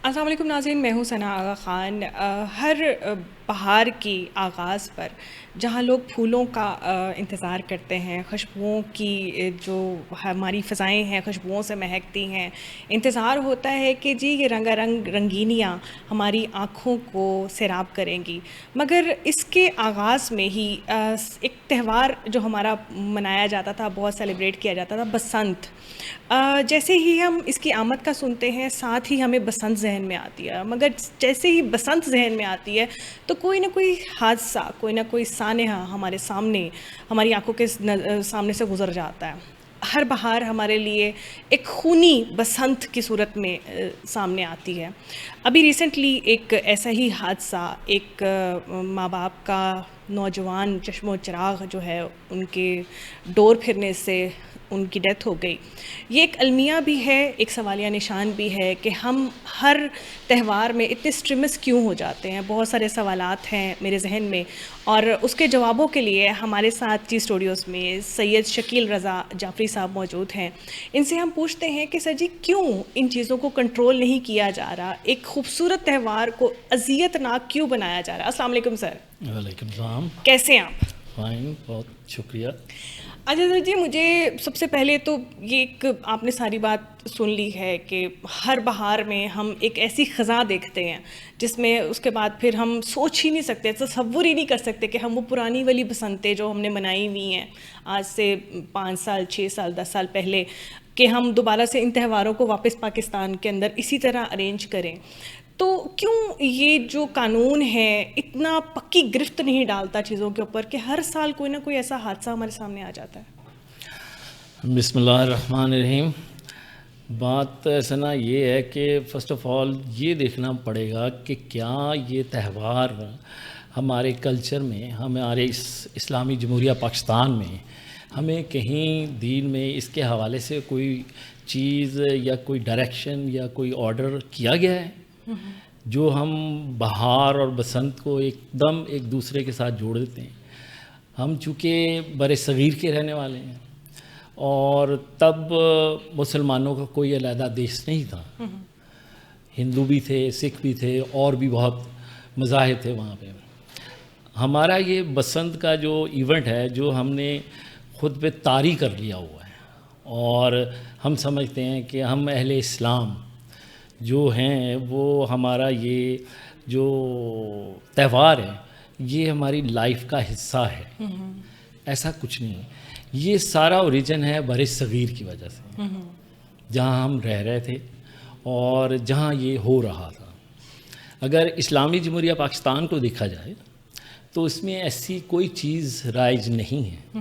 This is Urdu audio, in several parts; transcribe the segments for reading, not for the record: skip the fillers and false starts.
السلام علیکم ناظرین، میں ہوں ثنا آغا خان۔ ہر بہار کی آغاز پر جہاں لوگ پھولوں کا انتظار کرتے ہیں، خوشبوؤں کی جو ہماری فضائیں ہیں خوشبوؤں سے مہکتی ہیں، انتظار ہوتا ہے کہ جی یہ رنگا رنگ رنگینیاں ہماری آنکھوں کو سیراب کریں گی، مگر اس کے آغاز میں ہی ایک تہوار جو ہمارا منایا جاتا تھا، بہت سیلیبریٹ کیا جاتا تھا، بسنت۔ جیسے ہی ہم اس کی آمد کا سنتے ہیں ساتھ ہی ہمیں بسنت ذہن میں آتی ہے، مگر جیسے ہی بسنت ذہن میں آتی ہے تو کوئی نہ کوئی حادثہ، کوئی نہ کوئی سانحہ ہمارے سامنے، ہماری آنکھوں کے سامنے سے گزر جاتا ہے۔ ہر بہار ہمارے لیے ایک خونی بسنت کی صورت میں سامنے آتی ہے۔ ابھی ریسنٹلی ایک ایسا ہی حادثہ، ایک ماں باپ کا نوجوان چشم و چراغ جو ہے ان کے ڈور پھرنے سے ان کی ڈیتھ ہو گئی۔ یہ ایک المیہ بھی ہے، ایک سوالیہ نشان بھی ہے کہ ہم ہر تہوار میں اتنے اسٹریمس کیوں ہو جاتے ہیں۔ بہت سارے سوالات ہیں میرے ذہن میں، اور اس کے جوابوں کے لیے ہمارے ساتھ جی اسٹوڈیوز میں سید شکیل رضا جعفری صاحب موجود ہیں۔ ان سے ہم پوچھتے ہیں کہ سر جی کیوں ان چیزوں کو کنٹرول نہیں کیا جا رہا، ایک خوبصورت تہوار کو اذیت ناک کیوں بنایا جا رہا ہے؟ السلام علیکم سر۔ وعلیکم السلام۔ کیسے ہیں آپ؟ فائن، بہت شکریہ۔ اچھا سر جی، مجھے سب سے پہلے تو یہ ایک آپ نے ساری بات سن لی ہے کہ ہر بہار میں ہم ایک ایسی خزاں دیکھتے ہیں جس میں اس کے بعد پھر ہم سوچ ہی نہیں سکتے، تصور ہی نہیں کر سکتے کہ ہم وہ پرانی والی بسنتیں جو ہم نے منائی ہوئی ہیں آج سے 5 سال 6 سال 10 سال پہلے، کہ ہم دوبارہ سے ان تہواروں کو واپس پاکستان کے اندر اسی طرح ارینج کریں۔ تو کیوں یہ جو قانون ہے اتنا پکی گرفت نہیں ڈالتا چیزوں کے اوپر کہ ہر سال کوئی نہ کوئی ایسا حادثہ ہمارے سامنے آ جاتا ہے؟ بسم اللہ الرحمن الرحیم۔ بات سنا یہ ہے کہ فرسٹ آف آل یہ دیکھنا پڑے گا کہ کیا یہ تہوار ہمارے کلچر میں، ہمارے اس اسلامی جمہوریہ پاکستان میں، ہمیں کہیں دین میں اس کے حوالے سے کوئی چیز یا کوئی ڈائریکشن یا کوئی آرڈر کیا گیا ہے جو ہم بہار اور بسنت کو ایک دم ایک دوسرے کے ساتھ جوڑ دیتے ہیں۔ ہم چونکہ بر صغیر کے رہنے والے ہیں اور تب مسلمانوں کا کوئی علیحدہ دیش نہیں تھا، ہندو بھی تھے، سکھ بھی تھے، اور بھی بہت مذاہب تھے وہاں پہ۔ ہمارا یہ بسنت کا جو ایونٹ ہے جو ہم نے خود پہ طاری کر لیا ہوا ہے، اور ہم سمجھتے ہیں کہ ہم اہل اسلام جو ہیں وہ ہمارا یہ جو تہوار ہے یہ ہماری لائف کا حصہ ہے۔ ایسا کچھ نہیں ہے، یہ سارا اوریجن ہے بر صغیر کی وجہ سے، جہاں ہم رہ رہے تھے اور جہاں یہ ہو رہا تھا۔ اگر اسلامی جمہوریہ پاکستان کو دیکھا جائے تو اس میں ایسی کوئی چیز رائج نہیں ہے۔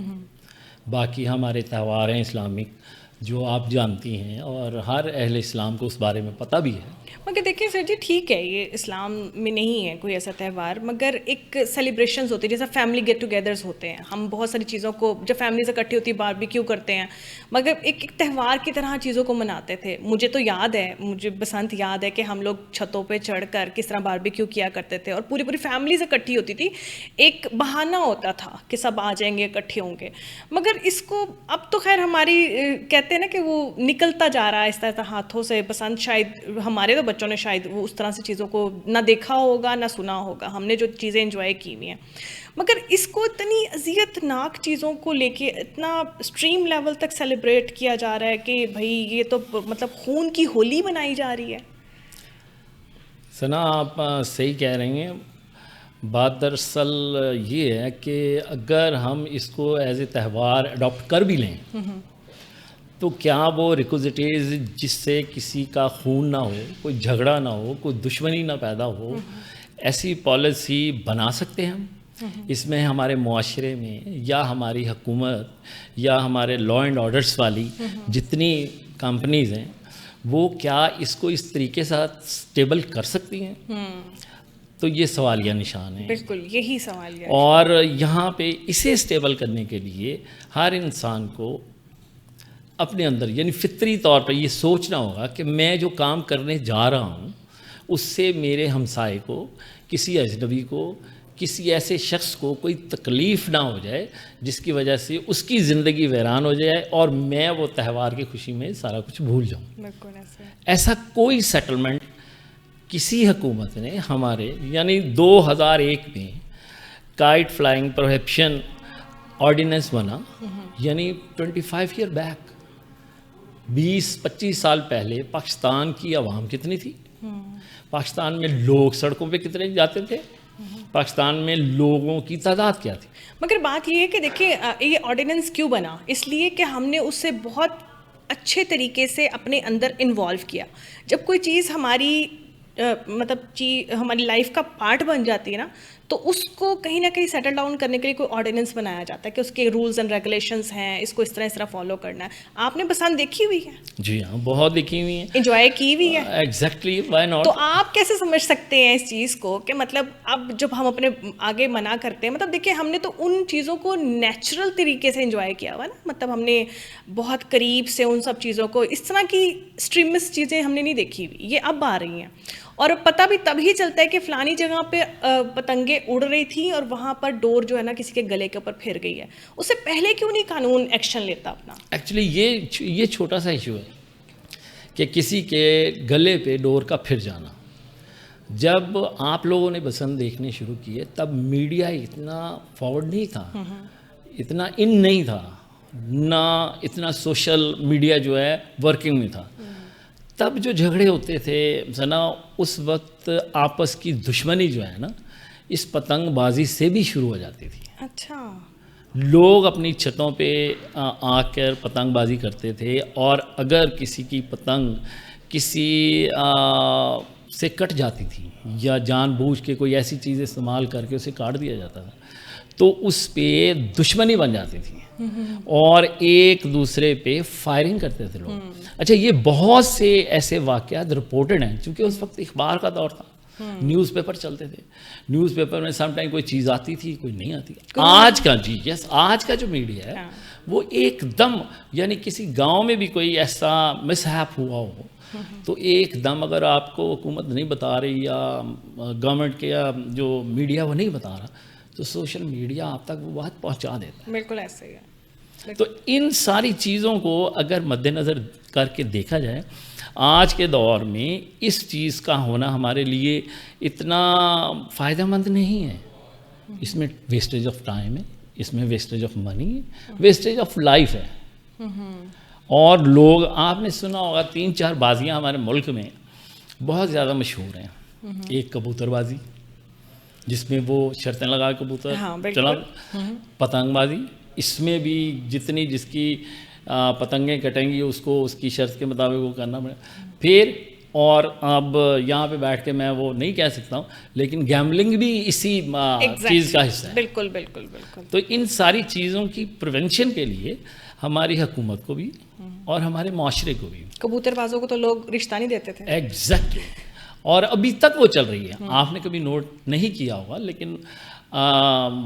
باقی ہمارے تہوار ہیں اسلامک جو آپ جانتی ہیں، اور ہر اہل اسلام کو اس بارے میں پتہ بھی ہے۔ مگر دیکھیں سر جی، ٹھیک ہے یہ اسلام میں نہیں ہے کوئی ایسا تہوار، مگر ایک سیلیبریشنز ہوتی ہیں، جیسا فیملی گیٹ ٹوگیدرز ہوتے ہیں، ہم بہت ساری چیزوں کو جب فیملیز اکٹھی ہوتی ہے باربیکیو کرتے ہیں، مگر ایک تہوار کی طرح چیزوں کو مناتے تھے۔ مجھے تو یاد ہے، مجھے بسنت یاد ہے کہ ہم لوگ چھتوں پہ چڑھ کر کس طرح باربیکیو کیا کرتے تھے، اور پوری پوری فیملیز اکٹھی ہوتی تھی، ایک بہانہ ہوتا تھا کہ سب آ جائیں گے، اکٹھے ہوں گے۔ مگر اس کو اب تو خیر ہماری کہتے ہیں نا کہ وہ نکلتا جا رہا ہے اس طرح ہاتھوں سے۔ بسنت شاید ہمارے تو بچوں نے شاید وہ اس طرح سے چیزوں کو نہ دیکھا ہوگا نہ سنا ہوگا، ہم نے جو چیزیں انجوائے کی ہوئی ہیں، مگر اس کو اتنی اذیت ناک چیزوں کو لے کے اتنا اسٹریم لیول تک سیلیبریٹ کیا جا رہا ہے کہ بھائی یہ تو مطلب خون کی ہولی منائی جا رہی ہے۔ ثنا آپ صحیح کہہ رہی ہیں۔ بات دراصل یہ ہے کہ اگر ہم اس کو ایز اے تہوار اڈاپٹ کر بھی لیں تو کیا وہ ریکوزٹیز جس سے کسی کا خون نہ ہو، کوئی جھگڑا نہ ہو، کوئی دشمنی نہ پیدا ہو، ایسی پالیسی بنا سکتے ہیں ہم؟ اس میں ہمارے معاشرے میں یا ہماری حکومت یا ہمارے لا اینڈ آرڈرس والی جتنی کمپنیز ہیں وہ کیا اس کو اس طریقے سے اسٹیبل کر سکتی ہیں؟ تو یہ سوالیہ نشان ہے۔ بالکل یہی سوال ہے۔ اور یہاں پہ اسے اسٹیبل کرنے کے لیے ہر انسان کو اپنے اندر یعنی فطری طور پر یہ سوچنا ہوگا کہ میں جو کام کرنے جا رہا ہوں اس سے میرے ہمسائے کو، کسی اجنبی کو، کسی ایسے شخص کو کوئی تکلیف نہ ہو جائے جس کی وجہ سے اس کی زندگی ویران ہو جائے اور میں وہ تہوار کی خوشی میں سارا کچھ بھول جاؤں۔ بالکل ایسا ایسا کوئی سیٹلمنٹ کسی حکومت نے ہمارے یعنی 2001 میں کائٹ فلائنگ پروہیبشن آرڈیننس بنا, یعنی 25 ایئر بیک, 20-25 سال پہلے پاکستان کی عوام کتنی تھی, پاکستان میں لوگ سڑکوں پہ کتنے جاتے تھے, پاکستان میں لوگوں کی تعداد کیا تھی. مگر بات یہ ہے کہ دیکھیں یہ آرڈیننس کیوں بنا, اس لیے کہ ہم نے اس سے بہت اچھے طریقے سے اپنے اندر انوالو کیا. جب کوئی چیز ہماری ہماری لائف کا پارٹ بن جاتی ہے نا, تو اس کو کہیں نہ کہیں سیٹل ڈاؤن کرنے کے لیے کوئی آرڈیننس بنایا جاتا ہے کہ اس کے رولز اینڈ ریگولیشنز ہیں, اس کو اس طرح فالو کرنا ہے. آپ نے بسنت دیکھی ہوئی ہے؟ جی ہاں, بہت دیکھی ہوئی ہیں, انجوائے کی ہوئی ہے. Exactly, why not. تو آپ کیسے سمجھ سکتے ہیں اس چیز کو کہ مطلب اب جب ہم اپنے آگے منع کرتے ہیں, مطلب دیکھیں ہم نے تو ان چیزوں کو نیچرل طریقے سے انجوائے کیا ہوا نا, مطلب ہم نے بہت قریب سے ان سب چیزوں کو, اس طرح کی اسٹریمس چیزیں ہم نے نہیں دیکھی ہوئی, یہ اب آ رہی ہیں. اور پتہ بھی تب ہی چلتا ہے کہ فلانی جگہ پہ پتنگیں اڑ رہی تھیں اور وہاں پر ڈور جو ہے نا کسی کے گلے کے اوپر پھر گئی ہے. اس سے پہلے کیوں نہیں قانون ایکشن لیتا اپنا؟ ایکچولی یہ چھوٹا سا ایشو ہے کہ کسی کے گلے پہ ڈور کا پھر جانا. جب آپ لوگوں نے بسنت دیکھنے شروع کیے تب میڈیا اتنا فارورڈ نہیں تھا, اتنا ان نہیں تھا, نہ اتنا سوشل میڈیا جو ہے ورکنگ میں تھا. تب جو جھگڑے ہوتے تھے نا, اس وقت آپس کی دشمنی جو ہے نا اس پتنگ بازی سے بھی شروع ہو جاتی تھی. اچھا. لوگ اپنی چھتوں پہ آ کر پتنگ بازی کرتے تھے, اور اگر کسی کی پتنگ کسی سے کٹ جاتی تھی یا جان بوجھ کے کوئی ایسی چیز استعمال کر کے اسے کاٹ دیا جاتا تھا, تو اس پہ دشمنی بن جاتی تھی اور ایک دوسرے پہ فائرنگ کرتے تھے لوگ. اچھا, یہ بہت سے ایسے واقعات رپورٹڈ ہیں, کیونکہ اس وقت اخبار کا دور تھا, نیوز پیپر چلتے تھے, نیوز پیپر میں سم ٹائم کوئی چیز آتی تھی, کوئی نہیں آتی. آج کا آج کا جو میڈیا ہے وہ ایک دم, یعنی کسی گاؤں میں بھی کوئی ایسا مس ہیپ ہوا ہو تو ایک دم اگر آپ کو حکومت نہیں بتا رہی یا گورنمنٹ کے یا جو میڈیا وہ نہیں بتا رہا, تو سوشل میڈیا آپ تک وہ بات پہنچا دیتا ہے. بالکل ایسے ہی ہے. تو ان ساری چیزوں کو اگر مد نظر کر کے دیکھا جائے, آج کے دور میں اس چیز کا ہونا ہمارے لیے اتنا فائدہ مند نہیں ہے. اس میں ویسٹیج آف ٹائم ہے, اس میں ویسٹیج آف منی ہے, ویسٹیج آف لائف ہے. اور لوگ, آپ نے سنا ہوگا 3-4 بازیاں ہمارے ملک میں بہت زیادہ مشہور ہیں. ایک کبوتر بازی جس میں وہ شرطیں لگا کبوتر چلا, پتنگ بازی, اس میں بھی جتنی جس کی پتنگیں کٹیں گی اس کو اس کی شرط کے مطابق وہ کرنا پڑے. پھر اور اب یہاں پہ بیٹھ کے میں وہ نہیں کہہ سکتا ہوں, لیکن گیملنگ بھی اسی چیز کا حصہ ہے. بالکل بالکل بالکل. تو ان ساری چیزوں کی پریونشن کے لیے ہماری حکومت کو بھی اور ہمارے معاشرے کو بھی, کبوتر بازوں کو تو لوگ رشتہ نہیں دیتے تھے. ایگزیکٹلی. اور ابھی تک وہ چل رہی ہے. آپ نے کبھی نوٹ نہیں کیا ہوگا, لیکن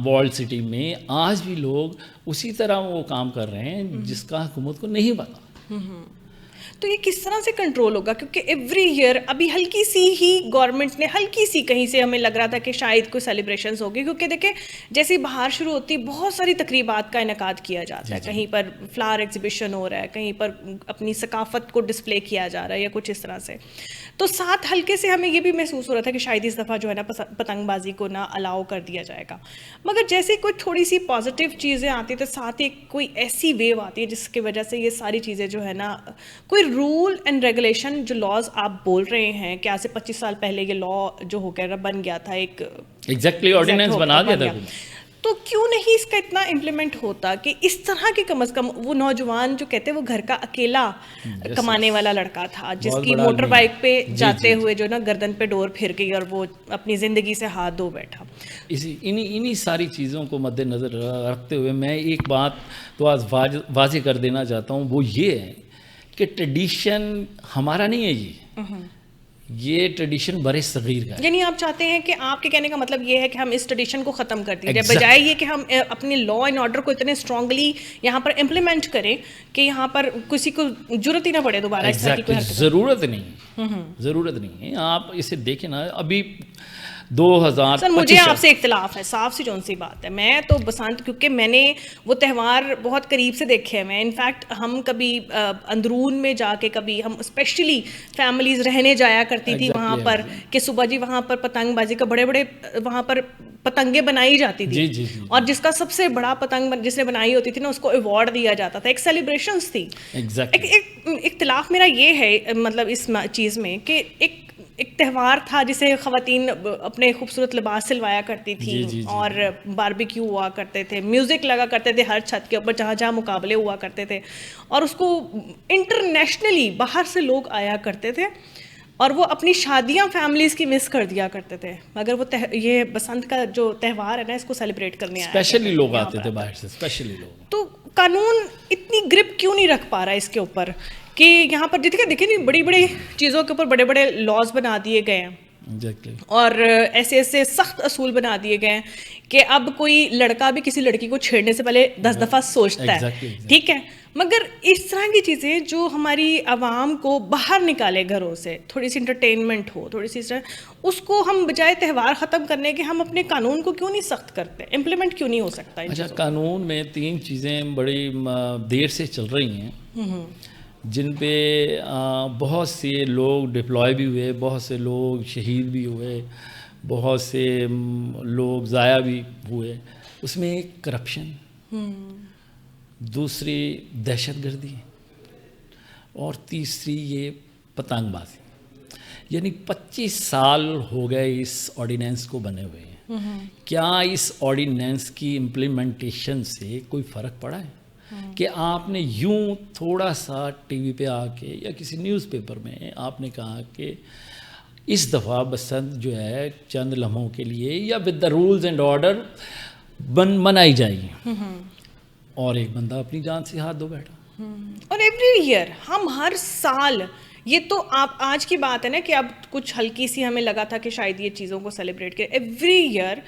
ورلڈ سٹی میں آج بھی لوگ اسی طرح وہ کام کر رہے ہیں جس کا حکومت کو نہیں پتا. تو یہ کس طرح سے کنٹرول ہوگا؟ کیونکہ ایوری ایئر ابھی ہلکی سی ہی گورنمنٹ نے ہلکی سی کہیں سے ہمیں لگ رہا تھا کہ شاید کوئی سیلیبریشنز ہوگی, کیونکہ دیکھیں جیسے بہار شروع ہوتی بہت ساری تقریبات کا انعقاد کیا جاتا ہے. کہیں پر فلاور ایگزیبیشن ہو رہا ہے, کہیں پر اپنی ثقافت کو ڈسپلے کیا جا رہا ہے یا کچھ اس طرح سے. تو ساتھ ہلکے سے ہمیں یہ بھی محسوس ہو رہا تھا کہ شاید اس دفعہ جو ہے نا پتنگ بازی کو نہ الاؤ کر دیا جائے گا. مگر جیسے کوئی تھوڑی سی پازیٹیو چیزیں آتی تو ساتھ ہی کوئی ایسی ویو آتی ہے جس کی وجہ سے یہ ساری چیزیں جو ہے نا, کوئی رول اینڈ ریگولیشن جو لاز آپ بول رہے ہیں کہ آج سے 25 سال پہلے یہ لا جو ہو گیا بن گیا تھا, ایک ایگزیکٹلی آرڈیننس بنا دیا تھا, تو کیوں نہیں اس کا اتنا امپلیمنٹ ہوتا کہ اس طرح کے کم از کم وہ نوجوان جو کہتے ہیں وہ گھر کا اکیلا کمانے والا لڑکا تھا جس کی موٹر بائک پہ جاتے ہوئے جو نا گردن پہ ڈور پھر گئی اور وہ اپنی زندگی سے ہاتھ دھو بیٹھا. انہی ساری چیزوں کو مد نظر رکھتے ہوئے میں ایک بات تو آج واضح کر دینا چاہتا ہوں, وہ یہ ہے کہ ٹریڈیشن ہمارا نہیں ہے, یہ ٹریڈیشن برے صغیر کا ہے. یعنی آپ چاہتے ہیں کہ آپ کے کہنے کا مطلب یہ ہے کہ ہم اس ٹریڈیشن کو ختم کر دیں بجائے یہ کہ ہم اپنے لا اینڈ آرڈر کو اتنے اسٹرانگلی یہاں پر امپلیمنٹ کریں کہ یہاں پر کسی کو ضرورت ہی نہ پڑے دوبارہ اس طرح کی کوئی حرکت. ضرورت نہیں ہے. آپ اسے دیکھیں نا, ابھی 2025 سر مجھے آپ سے اختلاف ہے, صاف سی جون سی بات ہے. میں تو بسنت, کیونکہ میں نے وہ تہوار بہت قریب سے دیکھے ہیں. میں انفیکٹ ہم کبھی اندرون میں جا کے, کبھی ہم اسپیشلی فیملیز رہنے جایا کرتی تھی وہاں پر, کہ صبح جی وہاں پر پتنگ بازی کا بڑے بڑے وہاں پر پتنگیں بنائی جاتی تھی, اور جس کا سب سے بڑا پتنگ جس نے بنائی ہوتی تھی نا, اس کو ایوارڈ دیا جاتا تھا. ایک سیلیبریشنس تھی. اختلاف میرا یہ ہے مطلب اس چیز میں, کہ ایک تہوار تھا جسے خواتین اپنے خوبصورت لباس سلوایا کرتی تھی, اور باربیکیو ہوا کرتے تھے, میوزک لگا کرتے تھے ہر چھت کے اوپر جہاں جہاں مقابلے ہوا کرتے تھے, اور اس کو انٹرنیشنلی باہر سے لوگ آیا کرتے تھے, اور وہ اپنی شادیاں فیملیز کی مس کر دیا کرتے تھے. مگر وہ یہ بسنت کا جو تہوار ہے نا, اس کو سیلیبریٹ کرنے آیا اسپیشلی لوگ آتے تھے باہر سے, اسپیشلی لوگ. تو قانون اتنی گرپ کیوں نہیں رکھ پا رہا اس کے اوپر, کہ یہاں پر دیکھیں نہیں بڑی بڑی چیزوں کے اوپر بڑے بڑے لاز بنا دیے گئے ہیں, اور ایسے ایسے سخت اصول بنا دیے گئے ہیں کہ اب کوئی لڑکا بھی کسی لڑکی کو چھیڑنے سے پہلے 10 دفعہ سوچتا ہے. ٹھیک ہے, مگر اس طرح کی چیزیں جو ہماری عوام کو باہر نکالے گھروں سے, تھوڑی سی انٹرٹینمنٹ ہو, تھوڑی سی اس کو ہم بجائے تہوار ختم کرنے کے, ہم اپنے قانون کو کیوں نہیں سخت کرتے, امپلیمنٹ کیوں نہیں ہو سکتا؟ اچھا, قانون میں 3 چیزیں بڑی دیر سے چل رہی ہیں, جن پہ بہت سے لوگ ڈپلوائے بھی ہوئے, بہت سے لوگ شہید بھی ہوئے, بہت سے لوگ ضائع بھی ہوئے. اس میں ایک کرپشن, دوسری دہشت گردی, اور تیسری یہ پتنگ بازی. یعنی 25 سال ہو گئے اس آرڈیننس کو بنے ہوئے ہیں. کیا اس آرڈیننس کی امپلیمنٹیشن سے کوئی فرق پڑا ہے؟ کہ آپ نے یوں تھوڑا سا ٹی وی پہ آ کے یا کسی نیوز پیپر میں آپ نے کہا کہ اس دفعہ بسنت جو ہے چند لمحوں کے لیے یا with the rules and order منائی جائے گی, اور ایک بندہ اپنی جان سے ہاتھ دھو بیٹھا. اور ایوری ایئر ہم ہر سال, یہ تو آپ آج کی بات ہے نا کہ اب کچھ ہلکی سی ہمیں لگا تھا کہ شاید یہ چیزوں کو سیلیبریٹ کریں, ایوری ایئر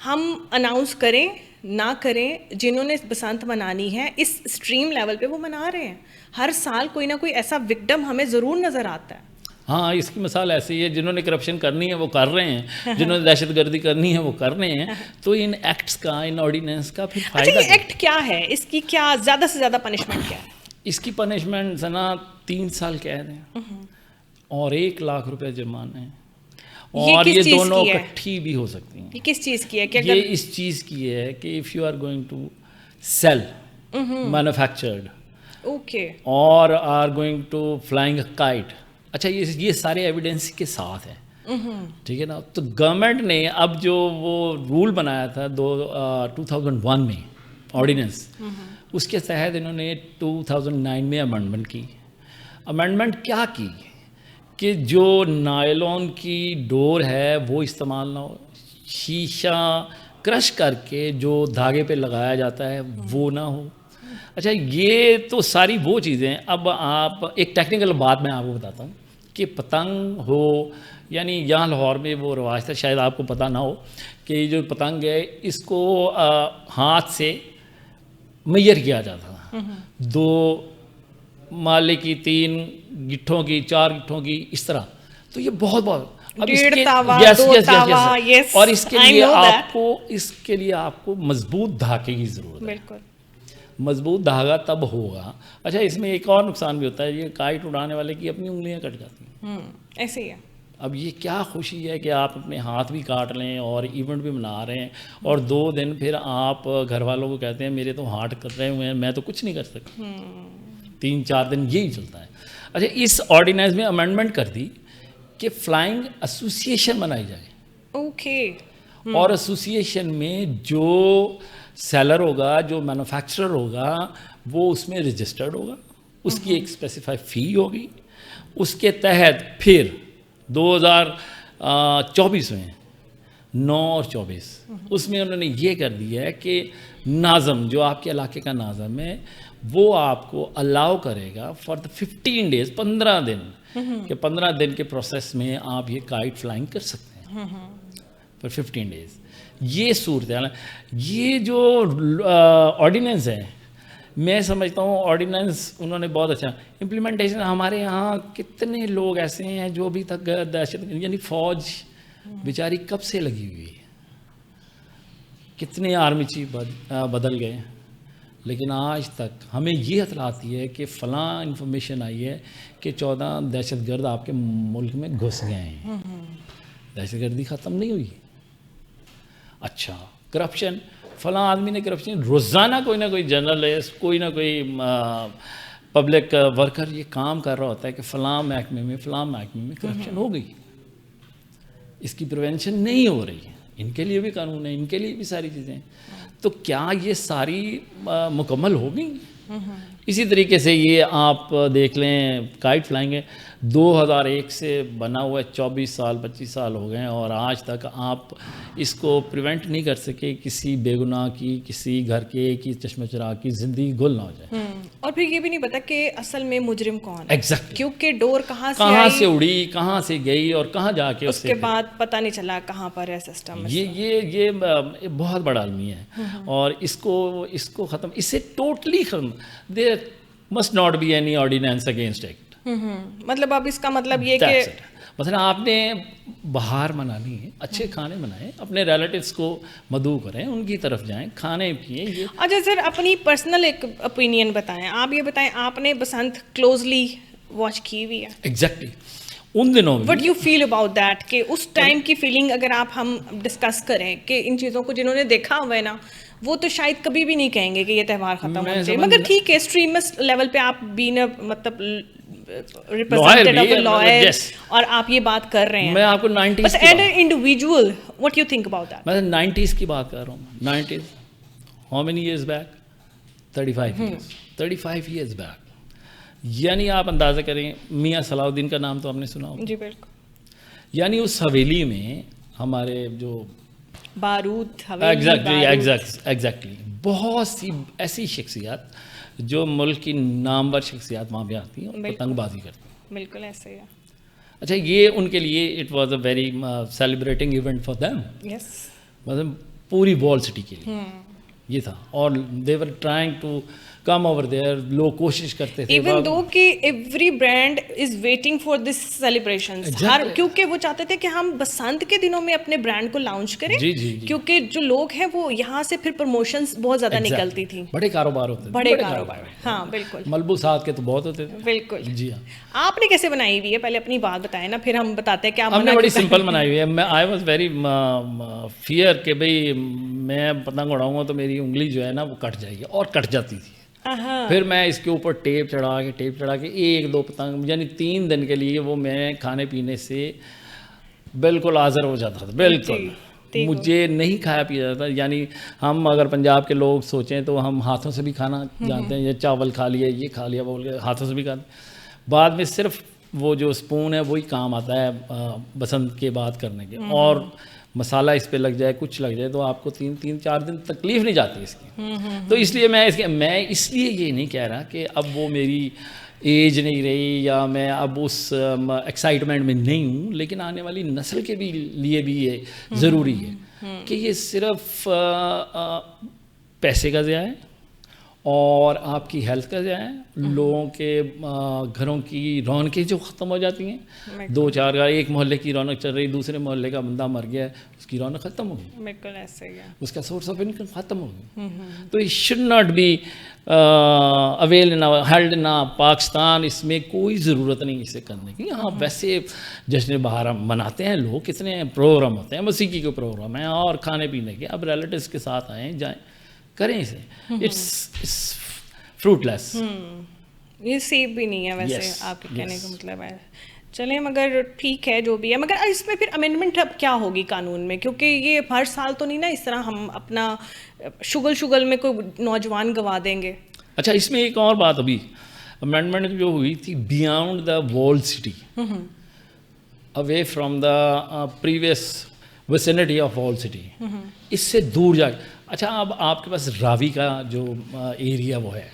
ہم اناؤنس کریں نہ کریں, جنہوں نے بسنت منانی ہے اس اسٹریم لیول پہ وہ منا رہے ہیں. ہر سال کوئی نہ کوئی ایسا وکٹم ہمیں ضرور نظر آتا ہے. ہاں, اس کی مثال ایسی ہے, جنہوں نے کرپشن کرنی ہے وہ کر رہے ہیں, جنہوں نے دہشت گردی کرنی ہے وہ کر رہے ہیں. تو ان ایکٹس کا, ان آرڈیننس کا پھر فائدہ. اچھا, یہ ایکٹ کیا ہے, اس کی کیا زیادہ سے زیادہ پنشمنٹ کیا ہے؟ اس کی پنشمنٹ ذنا 3 سال قید ہیں اور 1 لاکھ روپے جرمانہ ہیں, اور یہ دونوں اکٹھی بھی ہو سکتی ہیں. یہ کس چیز کی ہے؟ یہ اس چیز کی ہے کہ if you are going to sell manufactured اور are going to flying a kite. اچھا, یہ سارے ایویڈنس کے ساتھ ہیں, ٹھیک ہے نا. تو گورنمنٹ نے اب جو وہ رول بنایا تھا 2001 میں آرڈیننس, اس کے تحت انہوں نے 2009 میں امینڈمنٹ کی. امینڈمنٹ کیا کی کہ جو نائلون کی ڈور ہے وہ استعمال نہ ہو, شیشہ کرش کر کے جو دھاگے پہ لگایا جاتا ہے وہ نہ ہو. اچھا, یہ تو ساری وہ چیزیں. اب آپ ایک ٹیکنیکل بات میں آپ کو بتاتا ہوں کہ پتنگ ہو, یعنی یہاں لاہور میں وہ رواج تھا, شاید آپ کو پتہ نہ ہو, کہ یہ جو پتنگ ہے اس کو ہاتھ سے میئر کیا جاتا تھا, 2 مالے کی, 3 گٹھوں کی, 4 گٹھوں کی, اس طرح. تو یہ بہت اب اور اس کے لیے آپ کو مضبوط دھاگے کی ضرورت ہے. مضبوط دھاگا تب ہوگا. اچھا, اس میں ایک اور نقصان بھی ہوتا ہے, یہ کائٹ اڑانے والے کی اپنی انگلیاں کٹ جاتی ہیں. ایسے ہی ہے. اب یہ کیا خوشی ہے کہ آپ اپنے ہاتھ بھی کاٹ لیں اور ایونٹ بھی منا رہے ہیں, اور 2 دن پھر آپ گھر والوں کو کہتے ہیں میرے تو ہاتھ کٹ رہے ہوئے ہیں, میں تو کچھ نہیں کر سکتا. 3-4 دن یہی چلتا ہے. اچھا, اس آرڈیننس میں امینڈمنٹ کر دی کہ فلائنگ ایسوسیشن بنائی جائے. اور ایسوسیشن میں جو سیلر ہوگا, جو مینوفیکچرر ہوگا, وہ اس میں رجسٹرڈ ہوگا, اس کی ایک اسپیسیفائی فی ہوگی. اس کے تحت پھر 2024 میں 9 اور 24 اس میں انہوں نے یہ کر دیا ہے کہ ناظم, جو آپ کے علاقے کا ناظم ہے, وہ آپ کو الاؤ کرے گا فار دا 15 days, 15 دن, کہ 15 دن کے پروسیس میں آپ یہ کائٹ فلائنگ کر سکتے ہیں فار 15 days. یہ صورتحال ہے. یہ جو آرڈیننس ہے, میں سمجھتا ہوں آرڈیننس انہوں نے بہت اچھا امپلیمنٹیشن. ہمارے یہاں کتنے لوگ ایسے ہیں جو ابھی تک دہشت, یعنی فوج بیچاری کب سے لگی ہوئی ہے. کتنے آرمی چیف بدل گئے, لیکن آج تک ہمیں یہ اطلاع آتی ہے کہ فلاں انفارمیشن آئی ہے کہ 14 دہشت گرد آپ کے ملک میں گھس گئے ہیں. دہشت گردی ختم نہیں ہوئی. اچھا کرپشن, فلاں آدمی نے کرپشن, روزانہ کوئی نہ کوئی جرنلسٹ, کوئی نہ کوئی پبلک ورکر یہ کام کر رہا ہوتا ہے کہ فلاں محکمے میں کرپشن ہو گئی, اس کی پریونشن نہیں ہو رہی ہے. ان کے لیے بھی قانون ہے, ان کے لیے بھی ساری چیزیں ہیں. تو کیا یہ ساری مکمل ہو گئی؟ اسی طریقے سے یہ آپ دیکھ لیں کائٹ فلائنگ ہے, 2001 سے بنا ہوا ہے, 24 سال 25 سال ہو گئے ہیں, اور آج تک آپ اس کو پریونٹ نہیں کر سکے کسی بے گناہ کی, کسی گھر کے کی چشمہ چراغ کی زندگی گل نہ ہو جائے. اور پھر یہ بھی نہیں پتا کہ اصل میں مجرم کون ہے, ایگزیکٹلی, کیونکہ ڈور کہاں سے اڑی, کہاں سے گئی, اور کہاں جا کے اس کے بعد پتہ نہیں چلا کہاں پر ہے سسٹم. یہ بہت بڑا المیہ ہے, اور اس کو ختم, اس سے ٹوٹلی ختم. There must not be any ordinance against act. مطلب اب اس کا مطلب یہ کہ مثلا آپ نے بہار منانی ہے, اچھے کھانے بنائیں, اپنے ریلیٹیوس کو مدعو کریں, ان کی طرف جائیں, کھانے پیئیں. اچھا سر, اپنی پرسنل ایک اوپینین بتائیں, آپ یہ بتائیں آپ نے بسنت کلوزلی واچ کی ہوئی ہے؟ ایگزیکٹلی, ان دنوں میں what you feel about that, کہ اس ٹائم کی فیلنگ اگر آپ ہم ڈسکس کریں کہ ان چیزوں کو جنہوں نے دیکھا ہوا ہے نا, وہ تو شاید کبھی بھی نہیں کہیں گے کہ یہ تہوار ختم ہو جائے, مگر ٹھیک ہے ایکسٹریمسٹ لیول پہ آپ بین مطلب ریپرزینٹیٹیو آف اے لائر, اور آپ یہ بات کر رہے ہیں. میں آپ کو 90s but as an individual what you think about that? میں 90s کی بات کر رہا ہوں. 90s, how many years back? 35 years back. یعنی آپ اندازہ کریں, میاں صلاح الدین کا نام تو آپ نے سنا ہوگا. جی بالکل. یعنی اس حویلی میں ہمارے جو بارود, ایگزیکٹلی بہت سی ایسی شخصیات جو ملک کی نامور شخصیات وہاں پہ آتی ہیں اور پتنگ بازی کرتی ہیں. بالکل ایسے ہی ہے. اچھا, یہ ان کے لیے it was a very celebrating event for them. Yes, مطلب پوری وال سٹی کے لیے یہ تھا, اور they were trying to come over there. لوگ کوشش کرتے تھے, ایون دو کہ every brand is waiting for this celebrations, کیونکہ وہ چاہتے تھے کہ ہم بسنت کے دنوں میں اپنے برانڈ کو لانچ کریں, کیونکہ جو لوگ ہیں وہ یہاں سے پھر پروموشنز بہت زیادہ نکلتی تھیں. بڑے کاروبار ہوتے تھے, بڑے کاروبار. ہاں بالکل, ملبوسات کے تو بہت ہوتے تھے. بالکل. جی ہاں. آپ نے کیسے بنائی ہوئی ہے, پہلے اپنی بات بتائیں نا, پھر ہم بتاتے ہیں کہ آپ. ہم نے بڑی سمپل بنائی ہوئی ہے. میں آئی واز ویری فیئر کہ بھئی میں پتنگ اڑاؤں گا تو میری انگلی جو ہے نا وہ کٹ جائے گی, اور کٹ جاتی تھی. پھر میں اس کے اوپر ٹیپ چڑھا کے 1-2 پتنگ, یعنی 3 دن کے لیے وہ میں کھانے پینے سے بالکل آزر ہو جاتا تھا. بالکل مجھے نہیں کھایا پیا جاتا. یعنی ہم اگر پنجاب کے لوگ سوچیں تو ہم ہاتھوں سے بھی کھانا جانتے ہیں, یہ چاول کھا لیا, یہ کھا لیا, بول کے ہاتھوں سے بھی کھاتے ہیں. بعد میں صرف وہ جو اسپون ہے وہی کام آتا ہے بسنت کے بعد کرنے کے, اور مسالہ اس پہ لگ جائے, کچھ لگ جائے, تو آپ کو 3-4 دن تکلیف نہیں جاتی اس کی. تو اس لیے میں اس لیے یہ نہیں کہہ رہا کہ اب وہ میری ایج نہیں رہی یا میں اب اس ایکسائٹمنٹ میں نہیں ہوں, لیکن آنے والی نسل کے بھی لیے بھی یہ ضروری ہے کہ یہ صرف پیسے کا ضیاع ہے, اور آپ کی ہیلتھ کا ضیاع ہے. لوگوں کے گھروں کی رونقیں جو ختم ہو جاتی ہیں, 2-4 کا ایک محلے کی رونق چل رہی, دوسرے محلے کا بندہ مر گیا ہے, اس کی رونق ختم ہو گئی. بالکل ایسے ہی ہے. اس کا سورس آف انکم ختم ہو گئی. تو it should not be held in Pakistan. اس میں کوئی ضرورت نہیں اسے کرنے کی. ہاں ویسے جشن بہار ہم مناتے ہیں, لوگ کتنے پروگرام ہوتے ہیں, موسیقی کے پروگرام ہیں اور کھانے پینے کے. اب ریلیٹیوس کے ساتھ آئیں جائیں کریں اسے. اٹس فروٹ لیس. یہ سیف بھی نہیں ہے ویسے آپ کے کہنے کا مطلب ہے. چلیں مگر ٹھیک ہے جو بھی ہے, مگر اس میں پھر امینڈمنٹ اب کیا ہوگی قانون میں, کیونکہ یہ ہر سال تو نہیں نا اس طرح ہم اپنا شغل میں کوئی نوجوان گوا دیں گے. اچھا, اس میں ایک اور بات, ابھی امینڈمنٹ جو ہوئی تھی بیانڈ دا وال city, away from the previous vicinity of وال سٹی, اس سے دور جا کے. اچھا, اب آپ کے پاس راوی کا جو ایریا وہ ہے,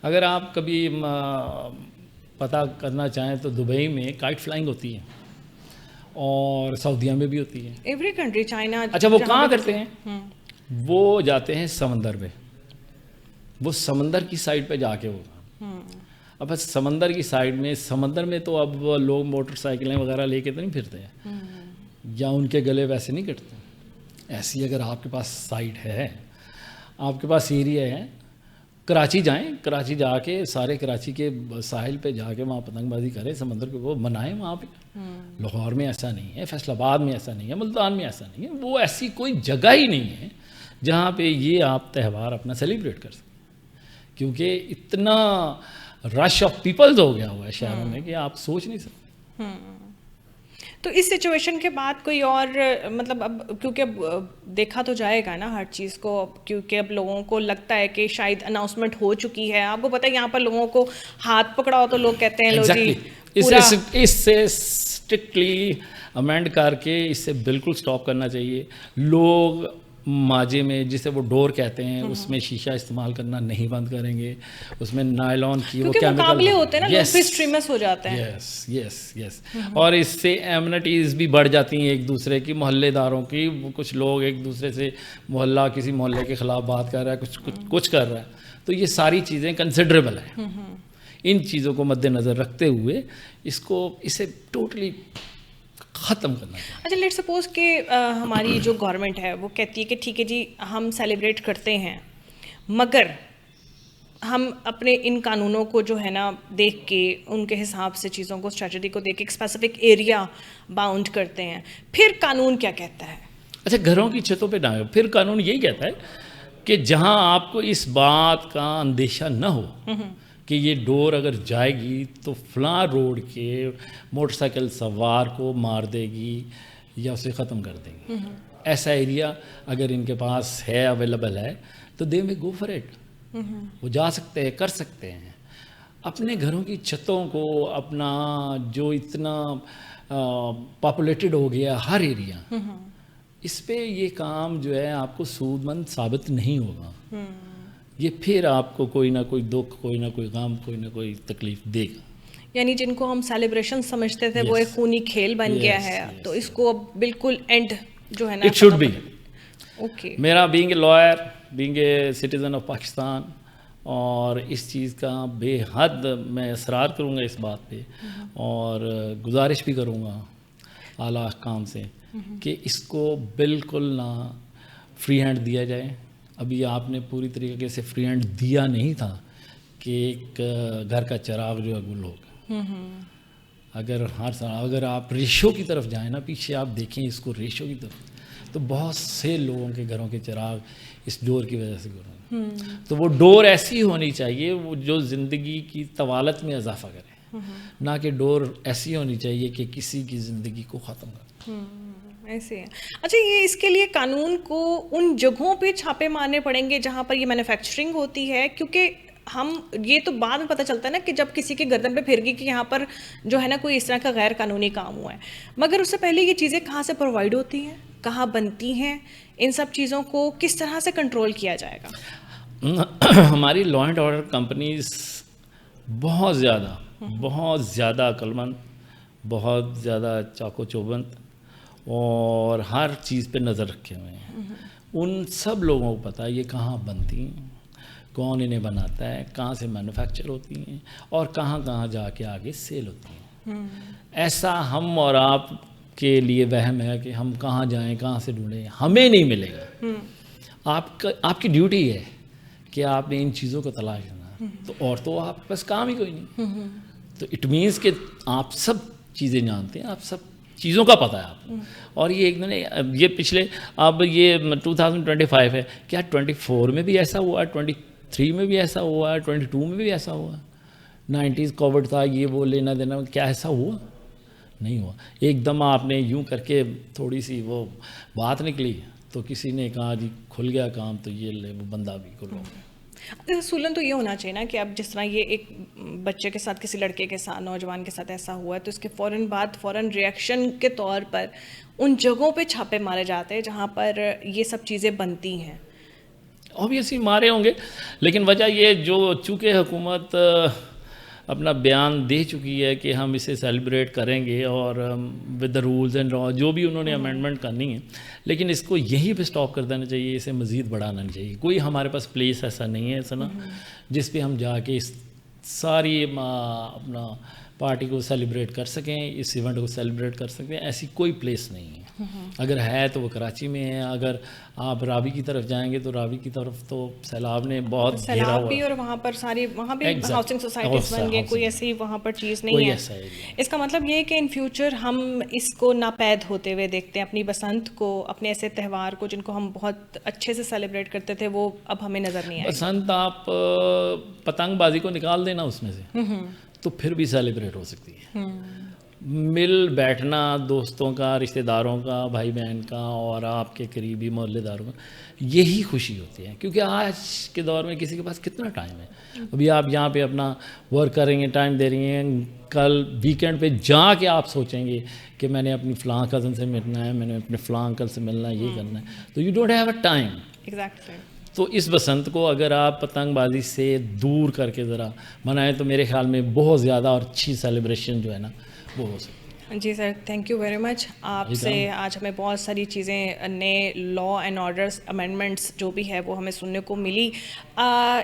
اگر آپ کبھی پتہ کرنا چاہیں تو دبئی میں کائٹ فلائنگ ہوتی ہے, اور سعودیہ میں بھی ہوتی ہے. Every country, China. اچھا, وہ کہاں کرتے ہیں؟ وہ جاتے ہیں سمندر پہ, وہ سمندر کی سائڈ پہ جا کے ہوگا. اب بس سمندر کی سائڈ میں, سمندر میں تو اب لوگ موٹر سائیکلیں وغیرہ لے کے تو نہیں پھرتے ہیں, یا ان کے گلے ویسے نہیں کٹتے. ایسی اگر آپ کے پاس سائٹ ہے, آپ کے پاس ایریا ہے, کراچی جائیں, کراچی جا کے سارے کراچی کے ساحل پہ جا کے وہاں پتنگ بازی کریں, سمندر کو وہ منائیں وہاں پہ. لاہور میں ایسا نہیں ہے, فیصل آباد میں ایسا نہیں ہے, ملتان میں ایسا نہیں ہے. وہ ایسی کوئی جگہ ہی نہیں ہے جہاں پہ یہ آپ تہوار اپنا سیلیبریٹ کر سکیں, کیونکہ اتنا رش آف پیپلز ہو گیا ہوا ہے شہروں میں کہ آپ سوچ نہیں سکتے. تو اس سچویشن کے بعد کوئی اور مطلب اب کیونکہ اب دیکھا تو جائے گا نا ہر چیز کو, اب کیونکہ اب لوگوں کو لگتا ہے کہ شاید اناؤنسمنٹ ہو چکی ہے. آپ کو پتہ ہے یہاں پر لوگوں کو ہاتھ پکڑاؤ تو لوگ کہتے ہیں لو جی اس سے اسٹرکٹلی امینڈ کر کے اس سے بالکل سٹاپ کرنا چاہیے. لوگ ماجے میں جسے وہ ڈور کہتے ہیں اس میں شیشہ استعمال کرنا نہیں بند کریں گے, اس میں نائلون کی وہ کیونکہ مقابلے ہوتے ہیں نا, لوگ بھی اسٹریمرز ہو جاتے ہیں. یس اور اس سے ایمنٹیز بھی بڑھ جاتی ہیں ایک دوسرے کی, محلے داروں کی. کچھ لوگ ایک دوسرے سے محلہ کسی محلے کے خلاف بات کر رہا ہے, کچھ کر رہا ہے, تو یہ ساری چیزیں کنسیڈریبل ہیں. ان چیزوں کو مد نظر رکھتے ہوئے اسے ٹوٹلی ختم کرنا. اچھا لیٹ سپوز کہ ہماری جو گورنمنٹ ہے وہ کہتی ہے کہ ٹھیک ہے جی ہم سیلیبریٹ کرتے ہیں, مگر ہم اپنے ان قانونوں کو جو ہے نا دیکھ کے ان کے حساب سے چیزوں کو اسٹریٹجی کو دیکھ کے ایک اسپیسیفک ایریا باؤنڈ کرتے ہیں. پھر قانون کیا کہتا ہے؟ اچھا گھروں کی چھتوں پہ نہ, پھر قانون یہی کہتا ہے کہ جہاں آپ کو اس بات کا اندیشہ نہ ہو کہ یہ ڈور اگر جائے گی تو فلاں روڈ کے موٹر سائیکل سوار کو مار دے گی یا اسے ختم کر دے گی, ایسا ایریا اگر ان کے پاس ہے, اویلیبل ہے, تو دے میں گو فار اٹ. وہ جا سکتے ہیں, کر سکتے ہیں. اپنے گھروں کی چھتوں کو, اپنا جو اتنا پاپولیٹڈ ہو گیا ہر ایریا, اس پہ یہ کام جو ہے آپ کو سود مند ثابت نہیں ہوگا. یہ پھر آپ کو کوئی نہ کوئی دکھ, کوئی نہ کوئی غم, کوئی نہ کوئی تکلیف دے گا. یعنی جن کو ہم سیلیبریشن سمجھتے تھے وہ ایک خونی کھیل بن گیا ہے, تو اس کو اب بالکل اینڈ جو ہے نا اٹ شوڈ بی. اوکے, میرا being a liar, being a citizen of Pakistan, اور اس چیز کا بے حد میں اصرار کروں گا اس بات پہ, اور گزارش بھی کروں گا اعلیٰ حکام سے کہ اس کو بالکل نہ فری ہینڈ دیا جائے. ابھی آپ نے پوری طریقے سے فری ہینڈ دیا نہیں تھا کہ ایک گھر کا چراغ جو ہے گل ہوگا. اگر آپ ریشو کی طرف جائیں نا, پیچھے آپ دیکھیں اس کو ریشو کی طرف, تو بہت سے لوگوں کے گھروں کے چراغ اس ڈور کی وجہ سے گل ہوں. تو وہ ڈور ایسی ہونی چاہیے وہ جو زندگی کی طوالت میں اضافہ کرے, نہ کہ ڈور ایسی ہونی چاہیے کہ کسی کی زندگی کو ختم کرے. ایسے ہے. اچھا یہ اس کے لیے قانون کو ان جگہوں پہ چھاپے مارنے پڑیں گے جہاں پر یہ مینوفیکچرنگ ہوتی ہے, کیونکہ ہم یہ تو بعد میں پتہ چلتا ہے نا کہ جب کسی کے گردن پہ پھر گئی کہ یہاں پر جو ہے نا کوئی اس طرح کا غیر قانونی کام ہوا ہے, مگر اس سے پہلے یہ چیزیں کہاں سے پرووائڈ ہوتی ہیں, کہاں بنتی ہیں, ان سب چیزوں کو کس طرح سے کنٹرول کیا جائے گا؟ ہماری لا اینڈ آرڈر کمپنیز بہت زیادہ عقل مند, بہت زیادہ چاقو چوبند, اور ہر چیز پہ نظر رکھے ہوئے ہیں. ان سب لوگوں کو پتہ ہے یہ کہاں بنتی ہیں, کون انہیں بناتا ہے, کہاں سے مینوفیکچر ہوتی ہیں, اور کہاں کہاں جا کے آگے سیل ہوتی ہیں. ایسا ہم اور آپ کے لیے وہم ہے کہ ہم کہاں جائیں, کہاں سے ڈھونڈیں, ہمیں نہیں ملے گا. آپ کی ڈیوٹی ہے کہ آپ نے ان چیزوں کو تلاش کرنا, تو آپ کے پاس کام ہی کوئی نہیں. تو اٹ مینس کہ آپ سب چیزیں جانتے ہیں, آپ سب چیزوں کا پتہ ہے آپ کو. اور یہ ایک دن یہ پچھلے اب یہ 2025 ہے, کیا 24 میں بھی ایسا ہوا ہے, 23 میں بھی ایسا ہوا ہے, 22 میں بھی ایسا ہوا ہے؟ 90s کووڈ تھا, یہ وہ لینا دینا, کیا ایسا ہوا؟ نہیں ہوا. ایک دم آپ نے یوں کر کے تھوڑی سی وہ بات نکلی تو کسی نے کہا جی کھل گیا کام, تو یہ لے وہ بندہ بھی کھل ہو گیا. اصولاً تو یہ ہونا چاہیے نا کہ اب جس طرح یہ ایک بچے کے ساتھ, کسی لڑکے کے ساتھ, نوجوان کے ساتھ ایسا ہوا ہے, تو اس کے فوراً ریئیکشن کے طور پر ان جگہوں پہ چھاپے مارے جاتے ہیں جہاں پر یہ سب چیزیں بنتی ہیں. اوبیسلی مارے ہوں گے, لیکن وجہ یہ جو چونکہ حکومت اپنا بیان دے چکی ہے کہ ہم اسے سیلیبریٹ کریں گے اور ود دا رولز اینڈ جو بھی انہوں نے امینڈمنٹ کرنی ہے, لیکن اس کو یہیں پہ سٹاپ کر دینا چاہیے, اسے مزید بڑھانا نہیں چاہیے. کوئی ہمارے پاس پلیس ایسا نہیں ہے ایسا نا جس پہ ہم جا کے اس ساری اپنا پارٹی کو سیلیبریٹ کر سکیں, اس ایونٹ کو سیلیبریٹ کر سکیں. ایسی کوئی پلیس نہیں ہے. اگر ہے تو وہ کراچی میں ہے. اگر آپ راوی کی طرف جائیں گے تو راوی کی طرف تو سیلاب نے بہت گھیرا سیلاب ہوا بھی, اور وہاں پر ساری وہاں بھی ہاؤسنگ سوسائٹیز بن گئے, کوئی ایسی وہاں پر چیز نہیں ہے. اس کا مطلب یہ ہے کہ ان فیوچر ہم اس کو ناپید ہوتے ہوئے دیکھتے ہیں, اپنی بسنت کو, اپنے ایسے تہوار کو جن کو ہم بہت اچھے سے سیلیبریٹ کرتے تھے, وہ اب ہمیں نظر نہیں آئے. بسنت آپ پتنگ بازی کو نکال دینا اس میں سے تو پھر بھی سیلیبریٹ ہو سکتی ہے. مل بیٹھنا دوستوں کا, رشتہ داروں کا, بھائی بہن کا, اور آپ کے قریبی محلے داروں کا, یہی خوشی ہوتی ہے. کیونکہ آج کے دور میں کسی کے پاس کتنا ٹائم ہے. ابھی آپ یہاں پہ اپنا ورک کر رہی ہیں, ٹائم دے رہی ہیں, کل ویکینڈ پہ جا کے آپ سوچیں گے کہ میں نے اپنی فلاں کزن سے ملنا ہے, میں نے اپنے فلاں انکل سے ملنا ہے, یہ کرنا ہے, تو you don't have a time. Exactly. تو اس بسنت کو اگر آپ پتنگ بازی سے دور کر کے ذرا منائیں تو میرے خیال میں بہت زیادہ اور اچھی سیلیبریشن جو ہے نا وہ ہو سکتی ہے. جی سر, تھینک یو ویری مچ. آپ سے آج ہمیں بہت ساری چیزیں, نئے لا اینڈ آرڈرس امینڈمنٹس جو بھی ہے وہ ہمیں سننے کو ملی.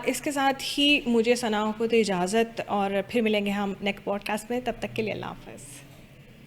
اس کے ساتھ ہی مجھے ثنا کو تو اجازت, اور پھر ملیں گے ہم نیکسٹ پوڈ کاسٹ میں. تب تک کے لیے اللہ حافظ.